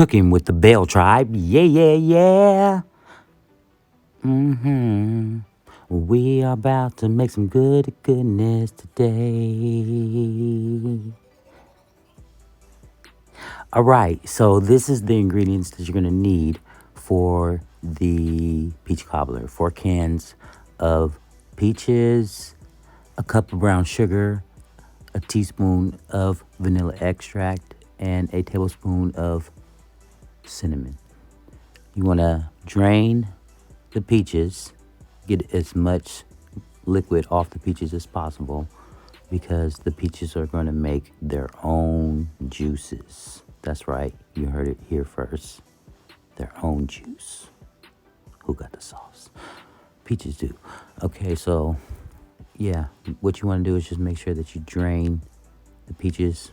Cooking with the Bell Tribe. Yeah, yeah, yeah. We are about to make some good goodness today. All right, so this is the ingredients that you're going to need for the peach cobbler. 4 cans of peaches, a cup of brown sugar, a teaspoon of vanilla extract, and a tablespoon of cinnamon. You want to drain the peaches, get as much liquid off the peaches as possible because the peaches are going to make their own juices. That's right, you heard it here first. Their own juice. Who got the sauce? Peaches do. Okay, so yeah, what you want to do is just make sure that you drain the peaches.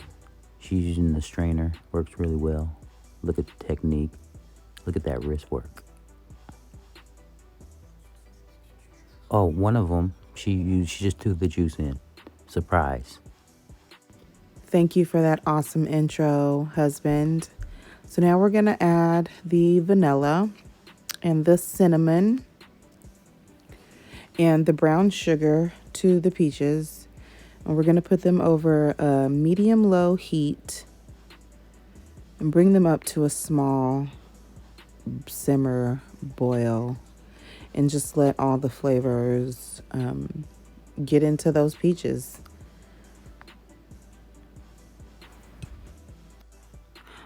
She's using the strainer, works really well. Look at the technique. Look at that wrist work. Oh, one of them, she just threw the juice in. Surprise. Thank you for that awesome intro, husband. So now we're going to add the vanilla and the cinnamon and the brown sugar to the peaches. And we're going to put them over a medium-low heat and bring them up to a small simmer boil and just let all the flavors get into those peaches.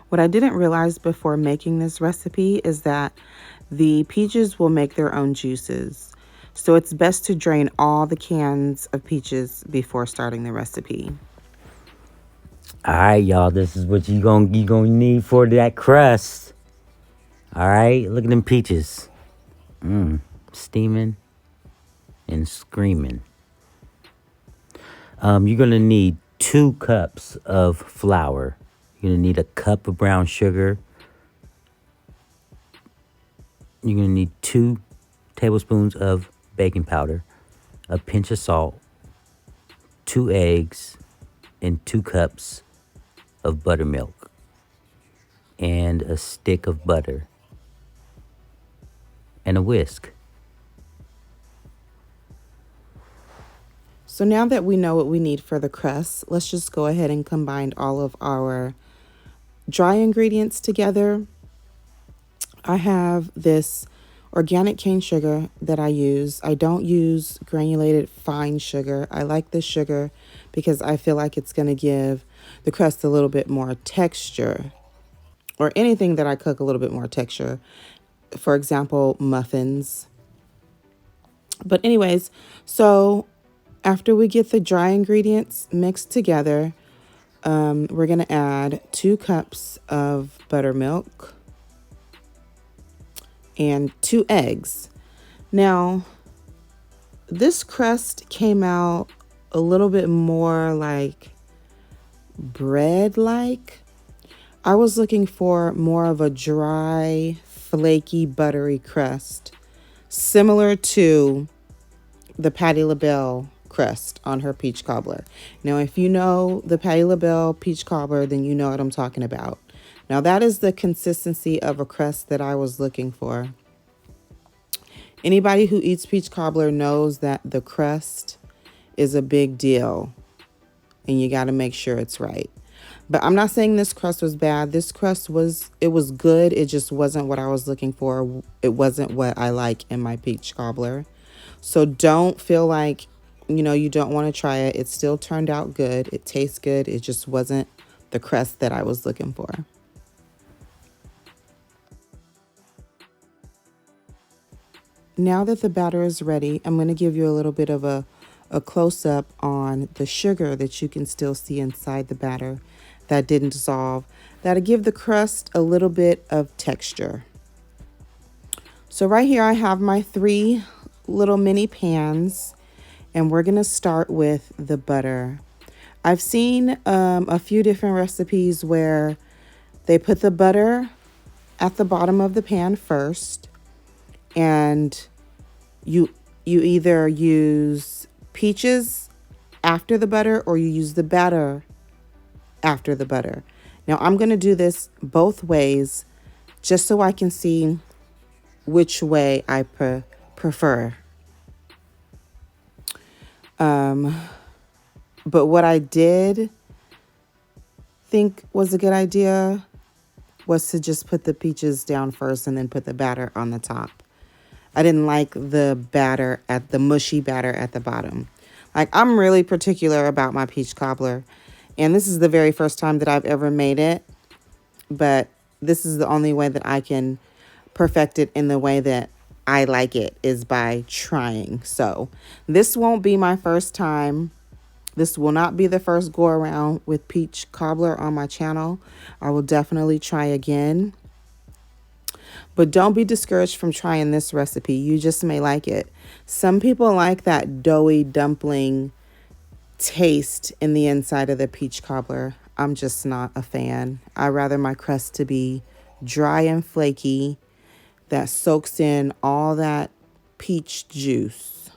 What I didn't realize before making this recipe is that the peaches will make their own juices. So it's best to drain all the cans of peaches before starting the recipe. All right, y'all, this is what you gonna need for that crust. All right, look at them peaches. Steaming and screaming. You're gonna need 2 cups of flour. You're gonna need a cup of brown sugar. You're gonna need 2 tablespoons of baking powder, a pinch of salt, 2 eggs, and 2 cups of buttermilk, and a stick of butter, and a whisk. So now that we know what we need for the crust, let's just go ahead and combine all of our dry ingredients together. I have this organic cane sugar that I use. I don't use granulated fine sugar. I like this sugar because I feel like it's going to give the crust a little bit more texture, or anything that I cook a little bit more texture. For example, muffins. But anyways, so after we get the dry ingredients mixed together, we're going to add 2 cups of buttermilk and 2 eggs. Now, this crust came out a little bit more like bread-like. I was looking for more of a dry, flaky, buttery crust, similar to the Patti LaBelle crust on her peach cobbler. Now, if you know the Patti LaBelle peach cobbler, then you know what I'm talking about. Now, that is the consistency of a crust that I was looking for. Anybody who eats peach cobbler knows that the crust is a big deal, and you got to make sure it's right. But I'm not saying this crust was bad. This crust was good. It just wasn't what I was looking for. It wasn't what I like in my peach cobbler. So don't feel like, you don't want to try it. It still turned out good. It tastes good. It just wasn't the crust that I was looking for. Now that the batter is ready, I'm going to give you a little bit of a close-up on the sugar that you can still see inside the batter that didn't dissolve. That'll give the crust a little bit of texture. So right here I have my 3 little mini pans, and we're going to start with the butter. I've seen a few different recipes where they put the butter at the bottom of the pan first, and you either use peaches after the butter or you use the batter after the butter. Now I'm going to do this both ways, just so I can see which way I prefer. But what I did think was a good idea was to just put the peaches down first and then put the batter on the top. I didn't like the mushy batter at the bottom. Like, I'm really particular about my peach cobbler. And this is the very first time that I've ever made it. But this is the only way that I can perfect it in the way that I like it, is by trying. So this won't be my first time. This will not be the first go around with peach cobbler on my channel. I will definitely try again. But don't be discouraged from trying this recipe. You just may like it. Some people like that doughy dumpling taste in the inside of the peach cobbler. I'm just not a fan. I rather my crust to be dry and flaky, that soaks in all that peach juice.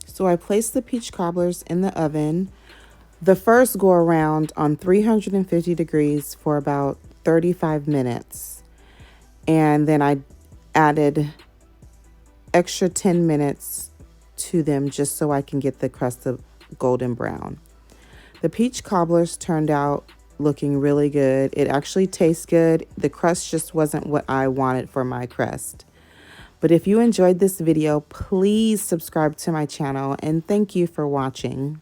So I placed the peach cobblers in the oven. The first go around on 350 degrees for about 35 minutes. And then I added extra 10 minutes to them just so I can get the crust of golden brown. The peach cobblers turned out looking really good. It actually tastes good. The crust just wasn't what I wanted for my crust. But if you enjoyed this video, please subscribe to my channel, and thank you for watching.